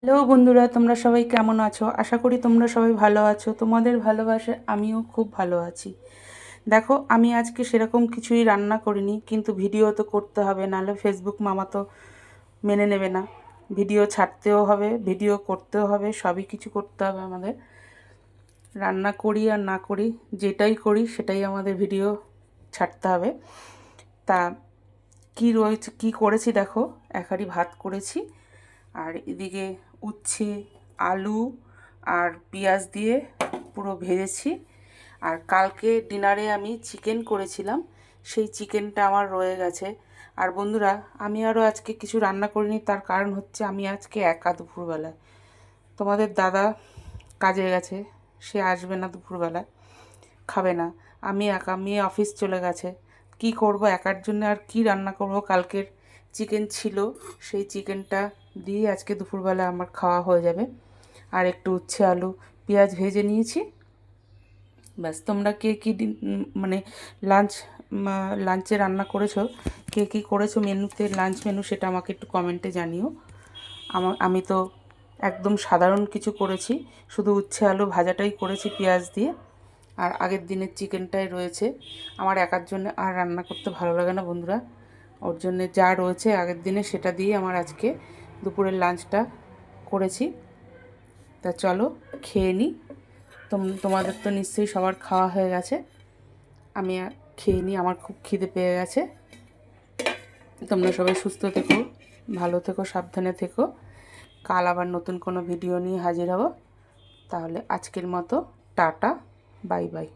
Hello বন্ধুরা, তোমরা সবাই কেমন আছো? আশা করি তোমরা সবাই ভালো আছো। তোমাদের ভালোবাসায় আমিও খুব ভালো আছি। দেখো, আমি আজকে সেরকম কিছুই রান্না করিনি, কিন্তু ভিডিও তো করতে হবে, নাহলে ফেসবুক মামা তো মেনে নেবে না। ভিডিও ছাড়তেও হবে, ভিডিও করতেও হবে, সবই কিছু করতে হবে আমাদের। রান্না করি আর না করি, যেটাই করি সেটাই আমাদের ভিডিও ছাড়তে হবে। তা কী রয়েছে, কী করেছি দেখো। এক হাঁড়ি ভাত করেছি, আর এদিকে উচ্ছে, আলু আর পেঁয়াজ দিয়ে পুরো ভেজেছি। আর কালকে ডিনারে আমি চিকেন করেছিলাম, সেই চিকেনটা আমার রয়ে গেছে। আর বন্ধুরা, আমি আরও আজকে কিছু রান্না করিনি, তার কারণ হচ্ছে আমি আজকে একা দুপুরবেলায়। তোমাদের দাদা কাজে গেছে, সে আসবে না দুপুরবেলায়, খাবে না। আমি একা, মেয়ে অফিস চলে গেছে। কি করব একার জন্য, আর কি রান্না করব? কালকের চিকেন ছিল, সেই চিকেনটা দিয়ে আজকে দুপুরবেলা আমার খাওয়া হয়ে যাবে। আর একটু উচ্ছে আলু পেঁয়াজ ভেজে নিয়েছি, ব্যাস। তোমরা কে কী মানে লাঞ্চে রান্না করেছো, কে কী করেছো মেনুতে, লাঞ্চ মেনু, সেটা আমাকে একটু কমেন্টে জানিও। আমি তো একদম সাধারণ কিছু করেছি, শুধু উচ্ছে আলু ভাজাটাই করেছি পেঁয়াজ দিয়ে। আর আগের দিনের চিকেনটাই রয়েছে। আমার একার জন্য আর রান্না করতে ভালো লাগে না বন্ধুরা, ওর জন্যে যা রয়েছে আগের দিনে সেটা দিয়ে আমার আজকে দুপুরের লাঞ্চটা করেছি। তা চলো খেয়ে নিই। তোমাদের তো নিশ্চয়ই সবার খাওয়া হয়ে গেছে, আমি খেয়ে নিই, আমার খুব খিদে পেয়ে গেছে। তোমরা সবাই সুস্থ থেকো, ভালো থেকো, সাবধানে থেকো। কাল আবার নতুন কোনো ভিডিও নিয়ে হাজির হব। তাহলে আজকের মতো টাটা, বাই বাই।